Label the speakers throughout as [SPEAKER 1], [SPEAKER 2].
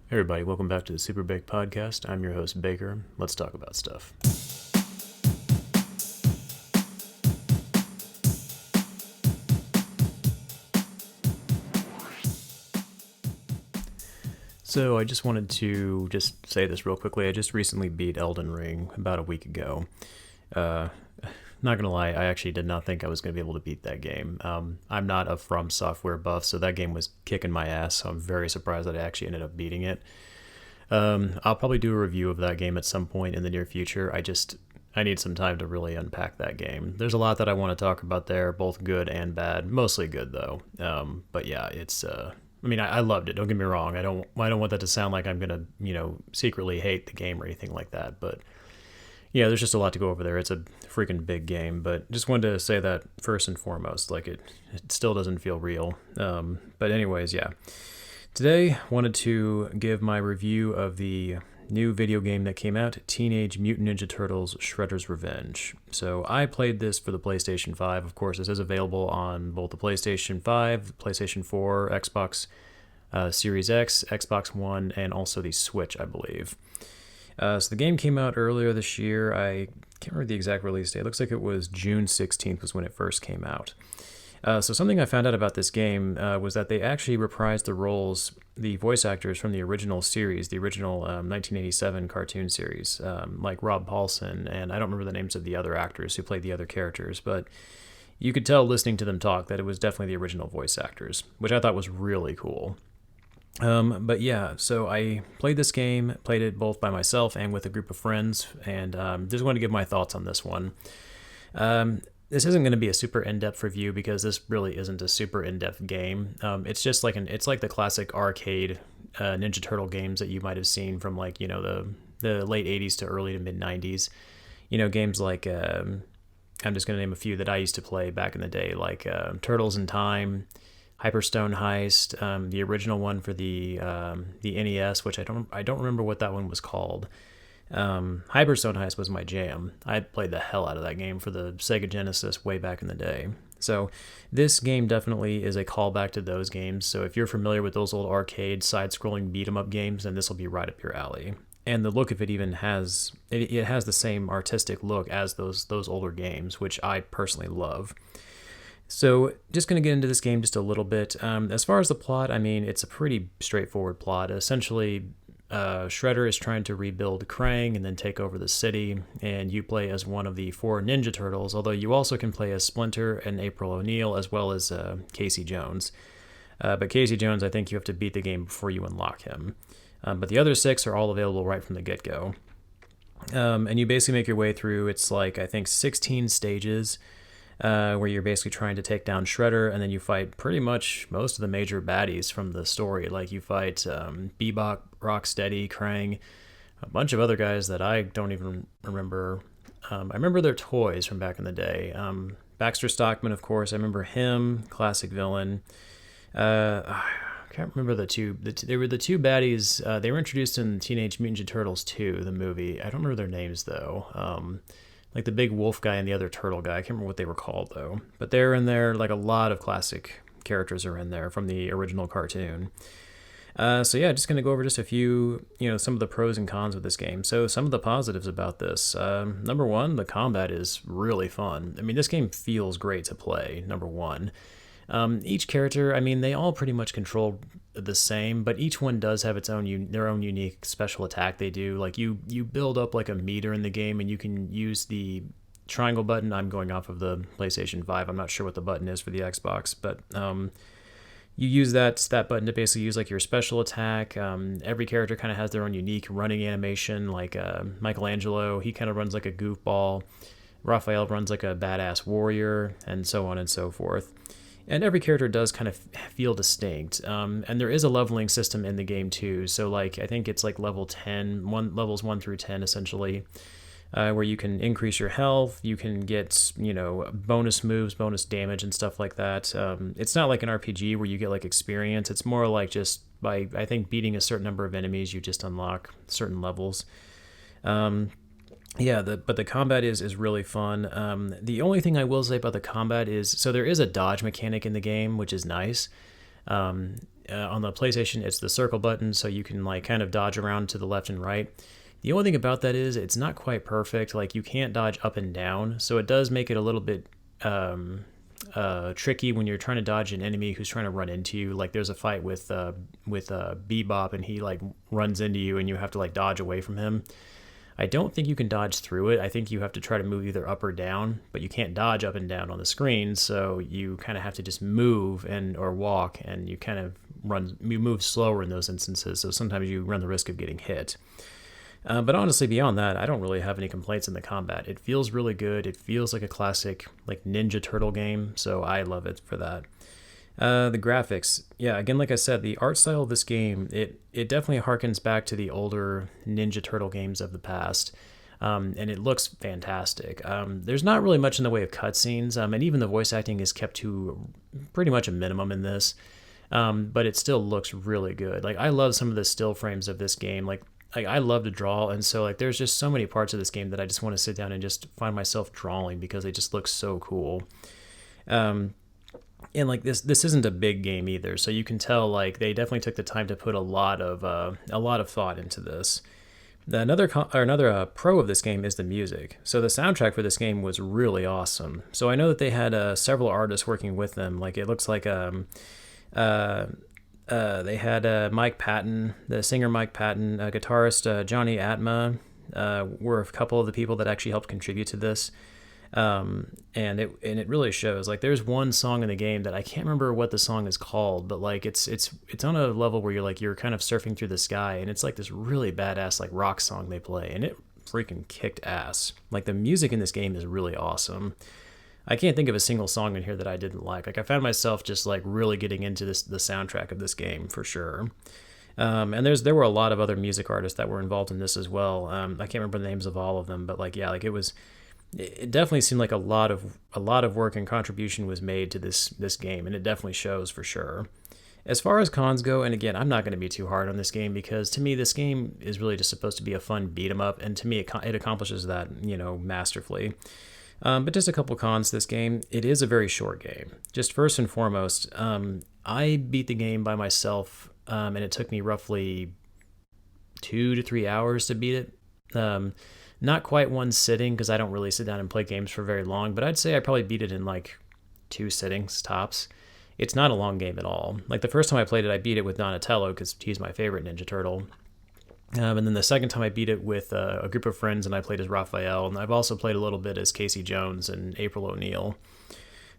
[SPEAKER 1] Hey everybody, welcome back to the SuperBake podcast. I'm your host, Baker. Let's talk about stuff. So I just wanted to just say this real quickly. I just recently beat Elden Ring about a week ago. Uh, Not gonna lie, I actually did not think I was gonna be able to beat that game. I'm not a From Software buff, so that game was kicking my ass. So I'm very surprised that I actually ended up beating it. I'll probably do a review of that game at some point in the near future. I need some time to really unpack that game. There's a lot that I want to talk about there, both good and bad. Mostly good though. But yeah, it's. I loved it. Don't get me wrong. I don't want that to sound like I'm gonna secretly hate the game or anything like that. But yeah, there's just a lot to go over there. It's a freaking big game. But just wanted to say that first and foremost. Like it still doesn't feel real. But anyways, yeah. Today, wanted to give my review of the new video game that came out, Teenage Mutant Ninja Turtles Shredder's Revenge. So I played this for the PlayStation 5. Of course, this is available on both the PlayStation 5, PlayStation 4, Xbox Series X, Xbox One, and also the Switch, I believe. So the game came out earlier this year. I can't remember the exact release date. It looks like it was June 16th was when it first came out. So something I found out about this game was that they actually reprised the roles, the voice actors from the original series, the original 1987 cartoon series, like Rob Paulson, and I don't remember the names of the other actors who played the other characters, but you could tell listening to them talk that it was definitely the original voice actors, which I thought was really cool. But yeah, so I played this game, played it both by myself and with a group of friends, and just want to give my thoughts on this one. This isn't going to be a super in-depth review because this really isn't a super in-depth game. It's just like it's like the classic arcade Ninja Turtle games that you might have seen from like the late '80s to early to mid '90s. Games like I'm just going to name a few that I used to play back in the day, like Turtles in Time, Hyperstone Heist, the original one for the NES, which I don't remember what that one was called. Hyperstone Heist was my jam. I played the hell out of that game for the Sega Genesis way back in the day. So this game definitely is a callback to those games. So if you're familiar with those old arcade side-scrolling beat-em-up games, then this will be right up your alley. And the look of it even has it has the same artistic look as those older games, which I personally love. So just going to get into this game just a little bit. As far as the plot, I mean, it's a pretty straightforward plot. Essentially, Shredder is trying to rebuild Krang and then take over the city, and you play as one of the 4 Ninja Turtles, although you also can play as Splinter and April O'Neil, as well as Casey Jones. But Casey Jones, I think you have to beat the game before you unlock him. But the other 6 are all available right from the get-go. And you basically make your way through, it's like, I think, 16 stages, where you're basically trying to take down Shredder, and then you fight pretty much most of the major baddies from the story. Like you fight Bebop, Rocksteady, Krang, a bunch of other guys that I don't even remember. I remember their toys from back in the day. Baxter Stockman, of course, I remember him, classic villain. I can't remember the two. They were the two baddies. They were introduced in Teenage Mutant Ninja Turtles 2, the movie. I don't remember their names though. Like the big wolf guy and the other turtle guy. I can't remember what they were called though. But they're in there. Like a lot of classic characters are in there from the original cartoon. So yeah, just going to go over just a few, some of the pros and cons of this game. So some of the positives about this. Number one, the combat is really fun. I mean, this game feels great to play, number one. Each character, I mean, they all pretty much control the same, but each one does have its own their own unique special attack they do. Like you build up like a meter in the game, and you can use the triangle button. I'm going off of the PlayStation 5. I'm not sure what the button is for the Xbox, but you use that button to basically use like your special attack. Every character kind of has their own unique running animation. Like Michelangelo, he kind of runs like a goofball. Raphael runs like a badass warrior, and so on and so forth. And every character does kind of feel distinct. And there is a leveling system in the game too. So like I think it's like levels 1 through 10 essentially, where you can increase your health, you can get, bonus moves, bonus damage and stuff like that. It's not like an RPG where you get like experience. It's more like just by, I think, beating a certain number of enemies, you just unlock certain levels. But the combat is really fun. The only thing I will say about the combat is, so there is a dodge mechanic in the game, which is nice. On the PlayStation, it's the circle button, so you can like kind of dodge around to the left and right. The only thing about that is it's not quite perfect. Like you can't dodge up and down, so it does make it a little bit tricky when you're trying to dodge an enemy who's trying to run into you. Like there's a fight with Bebop, and he like runs into you, and you have to like dodge away from him. I don't think you can dodge through it. I think you have to try to move either up or down, but you can't dodge up and down on the screen, so you kind of have to just move and or walk, and you move slower in those instances, so sometimes you run the risk of getting hit. But honestly, beyond that, I don't really have any complaints in the combat. It feels really good. It feels like a classic like Ninja Turtle game, so I love it for that. The graphics, yeah, again, like I said, the art style of this game, it definitely harkens back to the older Ninja Turtle games of the past, and it looks fantastic. There's not really much in the way of cutscenes, and even the voice acting is kept to pretty much a minimum in this, but it still looks really good. Like I love some of the still frames of this game, like I love to draw, and so like there's just so many parts of this game that I just want to sit down and just find myself drawing because they just look so cool. And like this isn't a big game either, so you can tell like they definitely took the time to put a lot of thought into this. Another pro of this game is the music. So the soundtrack for this game was really awesome. So I know that they had several artists working with them. Like it looks like they had Mike Patton, the singer Mike Patton, guitarist Johnny Atma, were a couple of the people that actually helped contribute to this. And it really shows. Like there's one song in the game that I can't remember what the song is called, but like it's on a level where you're kind of surfing through the sky, and it's like this really badass like rock song they play, and it freaking kicked ass. Like the music in this game is really awesome. I can't think of a single song in here that I didn't like. Like I found myself just like really getting into the soundtrack of this game for sure. And there were a lot of other music artists that were involved in this as well. I can't remember the names of all of them, but like yeah, like it definitely seemed like a lot of work and contribution was made to this game, and it definitely shows for sure. As far as cons go, and again, I'm not going to be too hard on this game because to me this game is really just supposed to be a fun beat 'em up, and to me it accomplishes that masterfully. But just a couple cons to this game. It is a very short game. Just first and foremost, I beat the game by myself, and it took me roughly 2 to 3 hours to beat it. Not quite one sitting because I don't really sit down and play games for very long, but I'd say I probably beat it in like 2 sittings tops. It's not a long game at all. Like the first time I played it, I beat it with Donatello because he's my favorite Ninja Turtle. And then the second time I beat it with a group of friends, and I played as Raphael, and I've also played a little bit as Casey Jones and April O'Neil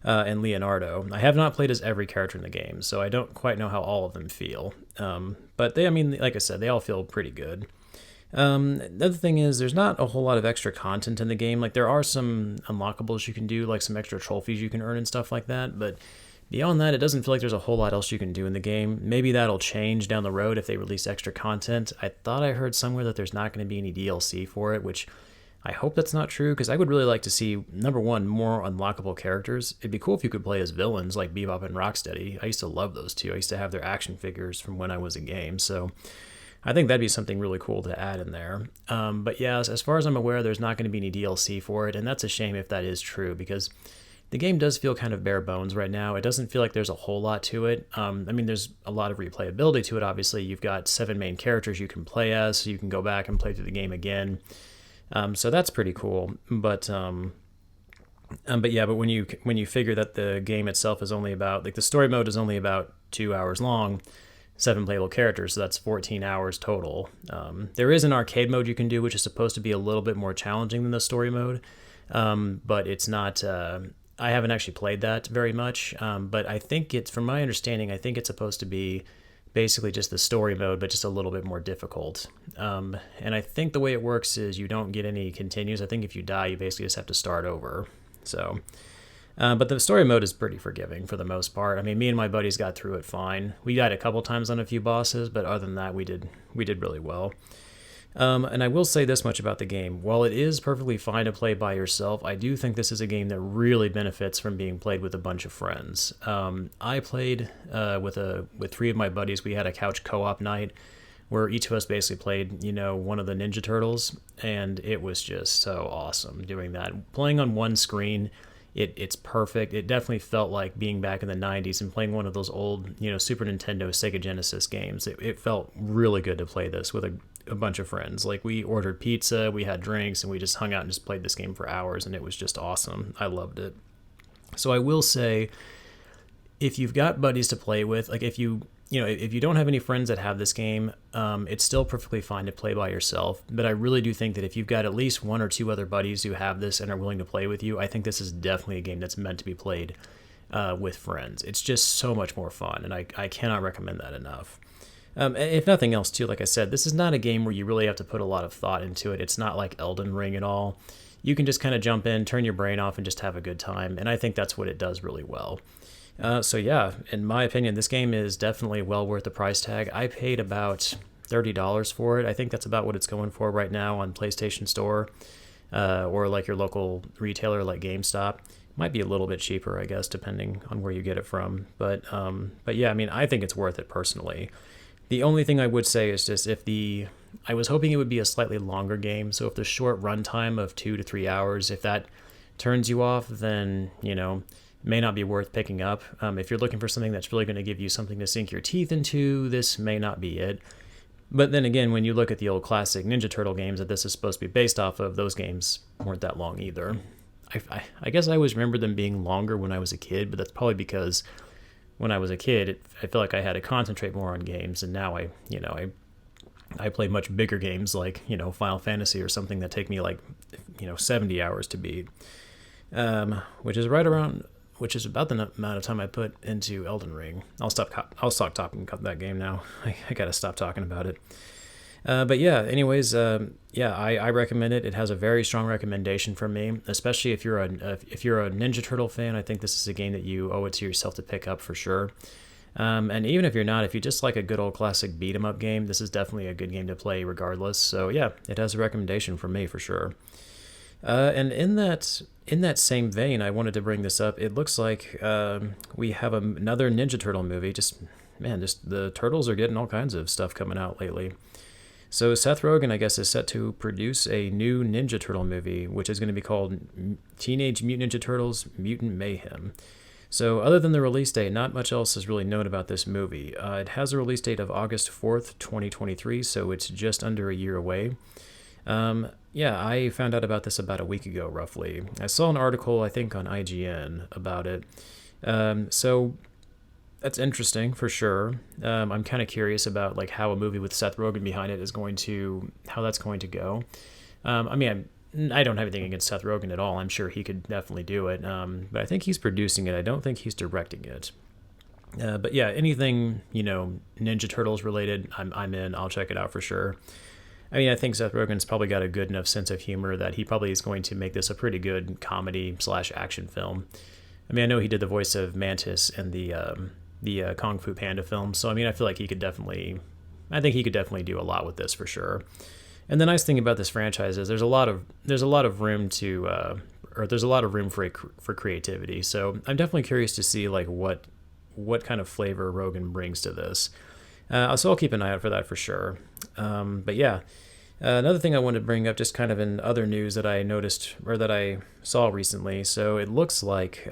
[SPEAKER 1] and Leonardo. I have not played as every character in the game, so I don't quite know how all of them feel. But like I said, they all feel pretty good. The other thing is there's not a whole lot of extra content in the game. Like there are some unlockables you can do, like some extra trophies you can earn and stuff like that, but beyond that, it doesn't feel like there's a whole lot else you can do in the game. Maybe that'll change down the road if they release extra content. I thought I heard somewhere that there's not going to be any DLC for it, which I hope that's not true, because I would really like to see, number one, more unlockable characters. It'd be cool if you could play as villains like Bebop and Rocksteady. I used to love those two. I used to have their action figures from when I was a game, so I think that'd be something really cool to add in there. But yeah, as far as I'm aware, there's not going to be any DLC for it, and that's a shame if that is true, because the game does feel kind of bare bones right now. It doesn't feel like there's a whole lot to it. There's a lot of replayability to it, obviously. You've got 7 main characters you can play as, so you can go back and play through the game again. So that's pretty cool. But when you figure that the game itself is only about, like the story mode is only about 2 hours long, 7 playable characters, so that's 14 hours total. There is an arcade mode you can do, which is supposed to be a little bit more challenging than the story mode, but it's not. I haven't actually played that very much, but I think from my understanding, I think it's supposed to be basically just the story mode, but just a little bit more difficult. And I think the way it works is you don't get any continues. I think if you die, you basically just have to start over. So, but the story mode is pretty forgiving for the most part. I mean, me and my buddies got through it fine. We died a couple times on a few bosses, but other than that, we did really well. And I will say this much about the game. While it is perfectly fine to play by yourself, I do think this is a game that really benefits from being played with a bunch of friends. I played with 3 of my buddies. We had a couch co-op night where each of us basically played, one of the Ninja Turtles, and it was just so awesome doing that. Playing on one screen It's perfect. It definitely felt like being back in the 90s and playing one of those old, Super Nintendo, Sega Genesis games. It felt really good to play this with a bunch of friends. Like, we ordered pizza, we had drinks, and we just hung out and just played this game for hours, and it was just awesome. I loved it. So I will say, if you've got buddies to play with, like if you don't have any friends that have this game, it's still perfectly fine to play by yourself. But I really do think that if you've got at least one or two other buddies who have this and are willing to play with you, I think this is definitely a game that's meant to be played with friends. It's just so much more fun, and I cannot recommend that enough. If nothing else, too, like I said, this is not a game where you really have to put a lot of thought into it. It's not like Elden Ring at all. You can just kind of jump in, turn your brain off, and just have a good time, and I think that's what it does really well. So yeah, in my opinion, this game is definitely well worth the price tag. I paid about $30 for it. I think that's about what it's going for right now on PlayStation Store, or like your local retailer like GameStop. Might be a little bit cheaper, I guess, depending on where you get it from. But yeah, I mean, I think it's worth it personally. The only thing I would say is just I was hoping it would be a slightly longer game. So if the short runtime of 2 to 3 hours, if that turns you off, then, may not be worth picking up. If you're looking for something that's really going to give you something to sink your teeth into, this may not be it. But then again, when you look at the old classic Ninja Turtle games that this is supposed to be based off of, those games weren't that long either. I guess I always remember them being longer when I was a kid, but that's probably because when I was a kid, I feel like I had to concentrate more on games, and now I play much bigger games like, Final Fantasy or something that take me like, 70 hours to beat, which is about the amount of time I put into Elden Ring. I'll stop talking about that game now. I gotta stop talking about it. But yeah, anyways, I recommend it. It has a very strong recommendation from me, especially if you're a Ninja Turtle fan. I think this is a game that you owe it to yourself to pick up for sure. And even if you're not, if you just like a good old classic beat 'em up game, this is definitely a good game to play regardless. So yeah, it has a recommendation from me for sure. And in that same vein, I wanted to bring this up. It looks like we have another Ninja Turtle movie. Just the Turtles are getting all kinds of stuff coming out lately. So Seth Rogen, I guess, is set to produce a new Ninja Turtle movie, which is going to be called Teenage Mutant Ninja Turtles Mutant Mayhem. So other than the release date, not much else is really known about this movie. It has a release date of August 4th, 2023, so it's just under a year away. Yeah, I found out about this about a week ago, roughly. I saw an article, I think, on IGN about it. So that's interesting for sure. I'm kind of curious about like how a movie with Seth Rogen behind it how that's going to go. I don't have anything against Seth Rogen at all. I'm sure he could definitely do it. But I think he's producing it. I don't think he's directing it. But yeah, anything, Ninja Turtles related, I'm in. I'll check it out for sure. I think Seth Rogen's probably got a good enough sense of humor that he probably is going to make this a pretty good comedy/action film. I know he did the voice of Mantis in the Kung Fu Panda film, so I feel like he could definitely do a lot with this for sure. And the nice thing about this franchise is there's a lot of room for creativity. So I'm definitely curious to see like what kind of flavor Rogen brings to this. So I'll keep an eye out for that for sure. But yeah, another thing I wanted to bring up, just kind of in other news that I noticed or that I saw recently. So it looks like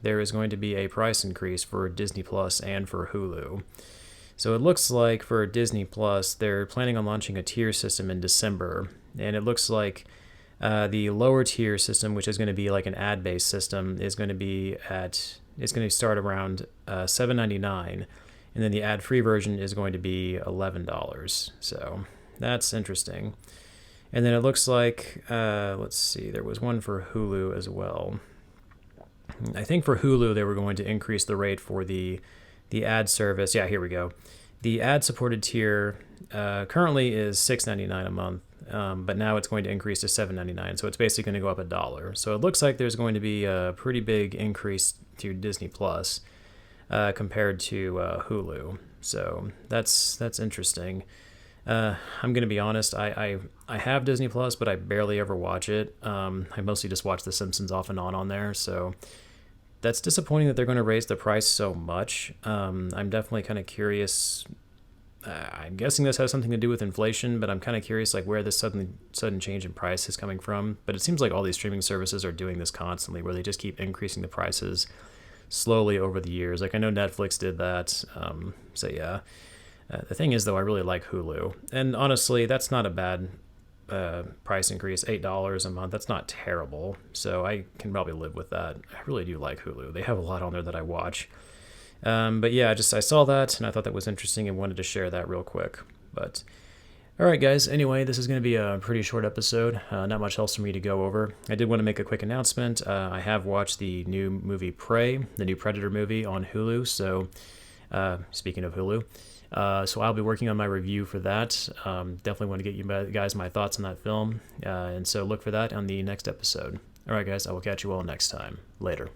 [SPEAKER 1] there is going to be a price increase for Disney Plus and for Hulu. So it looks like for Disney Plus, they're planning on launching a tier system in December, and it looks like the lower tier system, which is going to be like an ad-based system, is going to start around $7.99. And then the ad-free version is going to be $11. So that's interesting. And then it looks like, let's see, there was one for Hulu as well. I think for Hulu, they were going to increase the rate for the ad service. Yeah, here we go. The ad-supported tier currently is $6.99 a month, but now it's going to increase to $7.99. So it's basically going to go up $1. So it looks like there's going to be a pretty big increase to Disney Plus. Compared to Hulu. So that's interesting. I'm going to be honest, I have Disney Plus, but I barely ever watch it. I mostly just watch The Simpsons off and on there, so that's disappointing that they're going to raise the price so much. I'm definitely kind of curious I'm guessing this has something to do with inflation, but I'm kind of curious like where this sudden change in price is coming from. But it seems like all these streaming services are doing this constantly, where they just keep increasing the prices slowly over the years. Like I know Netflix did that. So yeah. The thing is, though, I really like Hulu, and honestly, that's not a bad price increase. $8 a month. That's not terrible. So I can probably live with that. I really do like Hulu. They have a lot on there that I watch. But yeah, I saw that and I thought that was interesting and wanted to share that real quick. But all right, guys. Anyway, this is going to be a pretty short episode. Not much else for me to go over. I did want to make a quick announcement. I have watched the new movie Prey, the new Predator movie on Hulu. So speaking of Hulu. So I'll be working on my review for that. Definitely want to get you guys my thoughts on that film. And so look for that on the next episode. All right, guys. I will catch you all next time. Later.